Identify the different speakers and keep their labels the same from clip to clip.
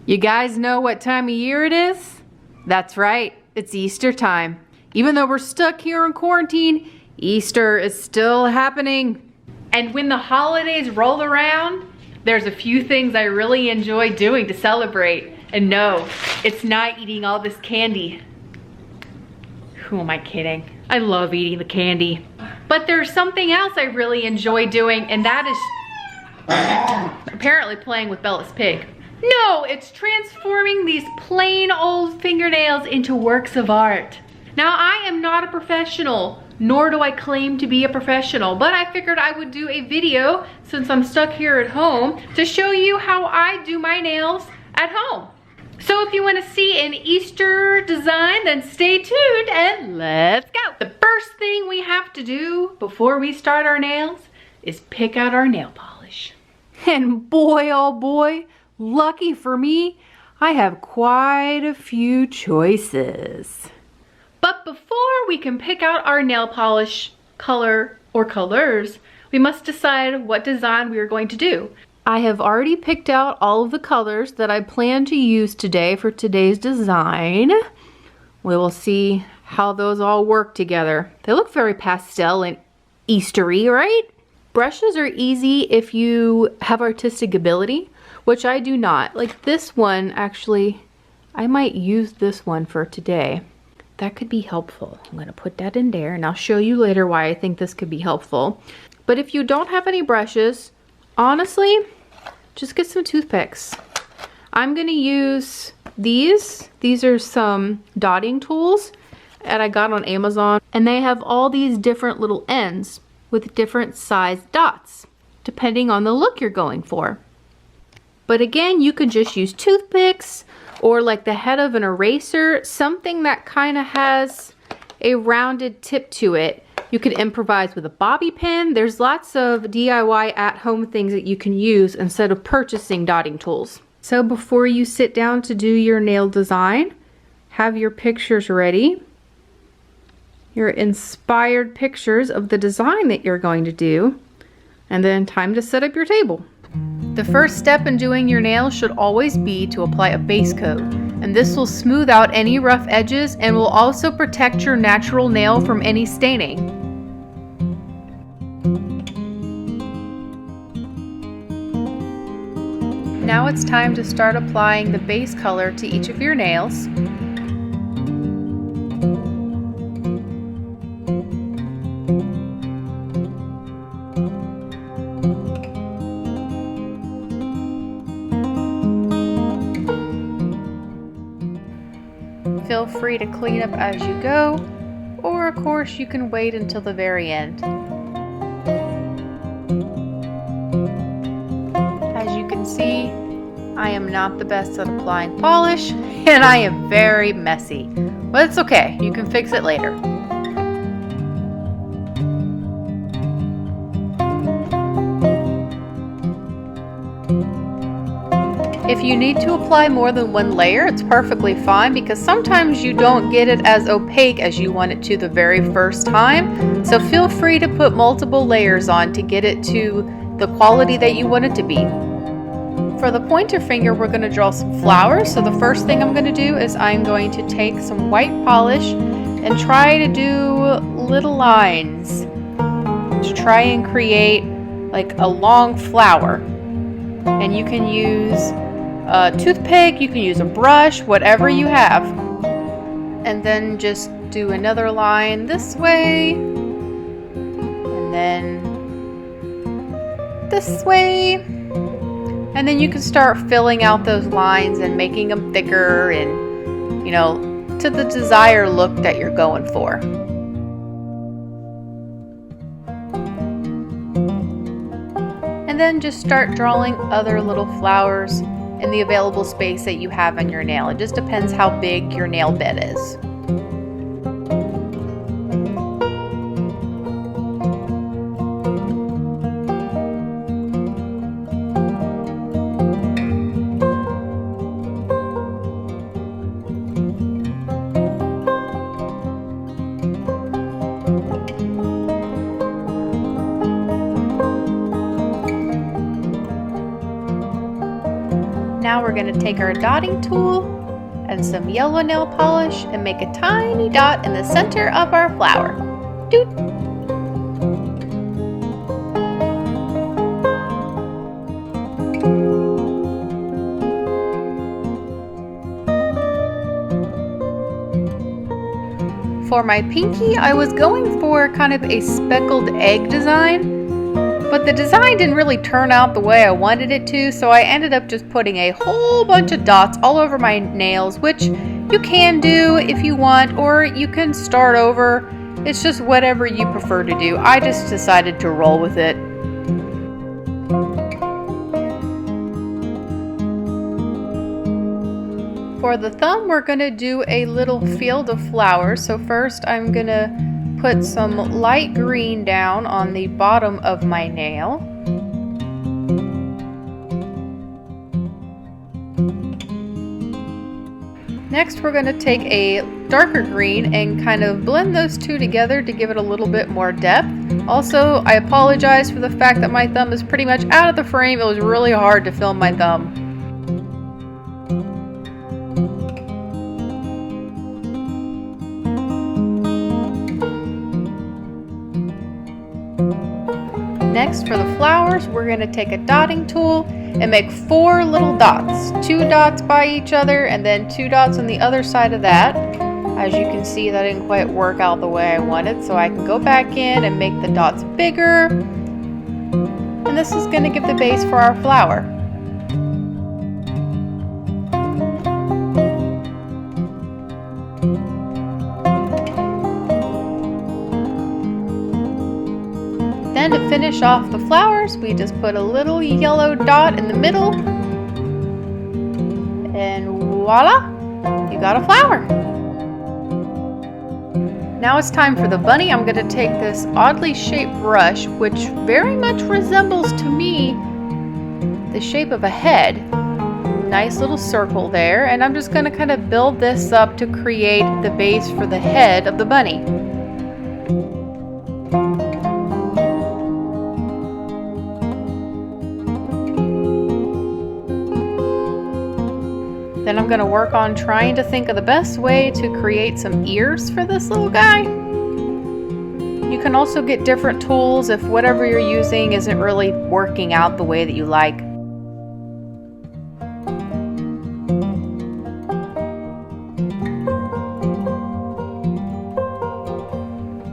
Speaker 1: You guys know what time of year it is? That's right, it's Easter time. Even though we're stuck here in quarantine, Easter is still happening. And when the holidays roll around, there's a few things I really enjoy doing to celebrate. And no, it's not eating all this candy. Who am I kidding? I love eating the candy. But there's something else I really enjoy doing, and that is apparently playing with Bella's pig. No, it's transforming these plain old fingernails into works of art. Now, I am not a professional, nor do I claim to be a professional, but I figured I would do a video since I'm stuck here at home to show you how I do my nails at home. So if you want to see an Easter design, then stay tuned and let's go. The first thing we have to do before we start our nails is pick out our nail polish. And boy, oh boy, lucky for me, I have quite a few choices. But before we can pick out our nail polish color or colors, we must decide what design we are going to do. I have already picked out all of the colors that I plan to use today for today's design. We will see how those all work together. They look very pastel and Eastery, right? Brushes are easy if you have artistic ability, which I do not. Like this one, actually, I might use this one for today. That could be helpful. I'm gonna put that in there and I'll show you later why I think this could be helpful. But if you don't have any brushes, honestly, just get some toothpicks. I'm gonna use these. These are some dotting tools that I got on Amazon, and they have all these different little ends with different sized dots, depending on the look you're going for. But again, you could just use toothpicks or like the head of an eraser, something that kind of has a rounded tip to it. You could improvise with a bobby pin. There's lots of DIY at-home things that you can use instead of purchasing dotting tools. So before you sit down to do your nail design, have your pictures ready. Your inspired pictures of the design that you're going to do. And then time to set up your table. The first step in doing your nails should always be to apply a base coat, and this will smooth out any rough edges and will also protect your natural nail from any staining. Now it's time to start applying the base color to each of your nails. Feel free to clean up as you go, or of course you can wait until the very end. As you can see, I am not the best at applying polish, and I am very messy. But it's okay, you can fix it later. If you need to apply more than one layer, it's perfectly fine because sometimes you don't get it as opaque as you want it to the very first time. So feel free to put multiple layers on to get it to the quality that you want it to be. For the pointer finger, we're going to draw some flowers. So the first thing I'm going to do is I'm going to take some white polish and try to do little lines to try and create like a long flower. And you can use a toothpick, you can use a brush, whatever you have. And then just do another line this way, and then this way. And then you can start filling out those lines and making them thicker and, you know, to the desired look that you're going for. And then just start drawing other little flowers in the available space that you have on your nail. It just depends how big your nail bed is. Now we're going to take our dotting tool and some yellow nail polish and make a tiny dot in the center of our flower. Doot! For my pinky, I was going for kind of a speckled egg design, but the design didn't really turn out the way I wanted it to, so I ended up just putting a whole bunch of dots all over my nails, which you can do if you want, or you can start over. It's just whatever you prefer to do. I just decided to roll with it. For the thumb, we're going to do a little field of flowers. So first I'm going to put some light green down on the bottom of my nail. Next we're going to take a darker green and kind of blend those two together to give it a little bit more depth. Also, I apologize for the fact that my thumb is pretty much out of the frame. It was really hard to film my thumb. Next, for the flowers, we're going to take a dotting tool and make 4 little dots. 2 dots by each other and then 2 dots on the other side of that. As you can see, that didn't quite work out the way I wanted, so I can go back in and make the dots bigger. And this is going to give the base for our flower. Then to finish off the flowers, we just put a little yellow dot in the middle, and voila, you got a flower. Now it's time for the bunny. I'm going to take this oddly shaped brush, which very much resembles to me the shape of a head. Nice little circle there, and I'm just going to kind of build this up to create the base for the head of the bunny. Then I'm going to work on trying to think of the best way to create some ears for this little guy. You can also get different tools if whatever you're using isn't really working out the way that you like.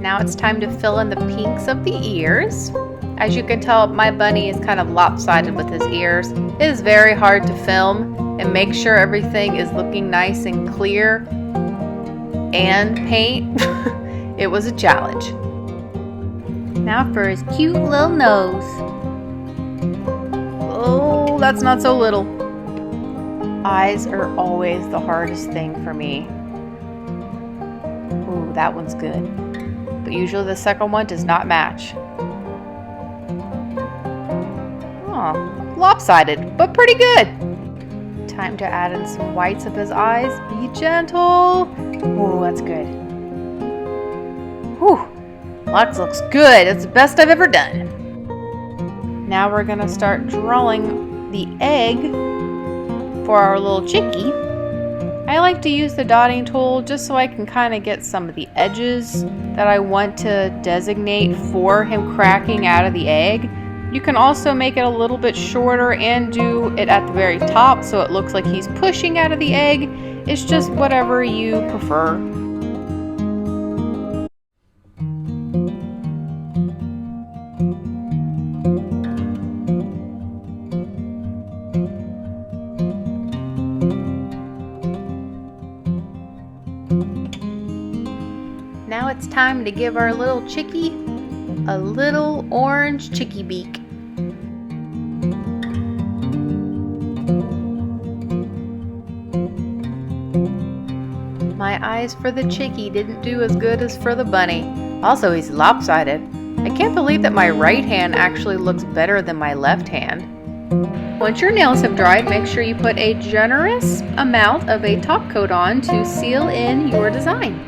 Speaker 1: Now it's time to fill in the pinks of the ears. As you can tell, my bunny is kind of lopsided with his ears. It is very hard to film and make sure everything is looking nice and clear and paint. It was a challenge. Now for his cute little nose. Oh, that's not so little. Eyes are always the hardest thing for me. Ooh, that one's good. But usually the second one does not match. Oh, lopsided, but pretty good. Time to add in some whites of his eyes. Be gentle. Oh, that's good. Whew, that looks good. It's the best I've ever done. Now we're gonna start drawing the egg for our little chickie. I like to use the dotting tool just so I can kind of get some of the edges that I want to designate for him cracking out of the egg. You can also make it a little bit shorter and do it at the very top so it looks like he's pushing out of the egg. It's just whatever you prefer. Now it's time to give our little chickie a little orange chickie beak. My eyes for the chickie didn't do as good as for the bunny. Also, he's lopsided. I can't believe that my right hand actually looks better than my left hand. Once your nails have dried, make sure you put a generous amount of a top coat on to seal in your design.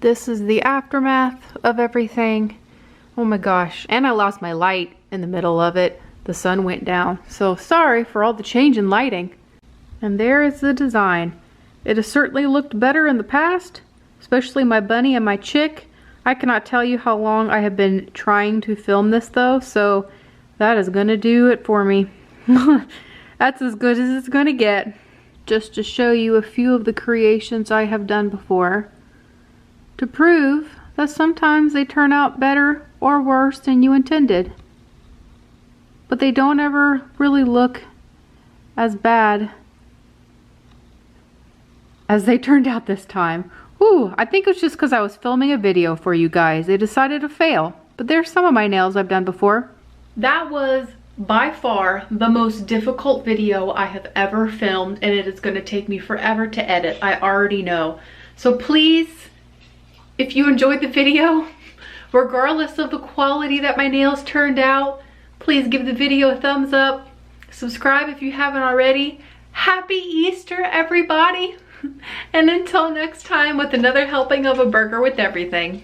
Speaker 1: This is the aftermath of everything. Oh my gosh, and I lost my light in the middle of it. The sun went down, so sorry for all the change in lighting. And there is the design. It has certainly looked better in the past, especially my bunny and my chick. I cannot tell you how long I have been trying to film this though, so that is gonna do it for me. That's as good as it's gonna get. Just to show you a few of the creations I have done before, to prove that sometimes they turn out better or worse than you intended. But they don't ever really look as bad as they turned out this time. Ooh, I think it was just because I was filming a video for you guys. They decided to fail. But there's some of my nails I've done before. That was by far the most difficult video I have ever filmed, and it is going to take me forever to edit. I already know. So please, if you enjoyed the video, regardless of the quality that my nails turned out, please give the video a thumbs up. Subscribe if you haven't already. Happy Easter, everybody. And until next time with another helping of a burger with everything.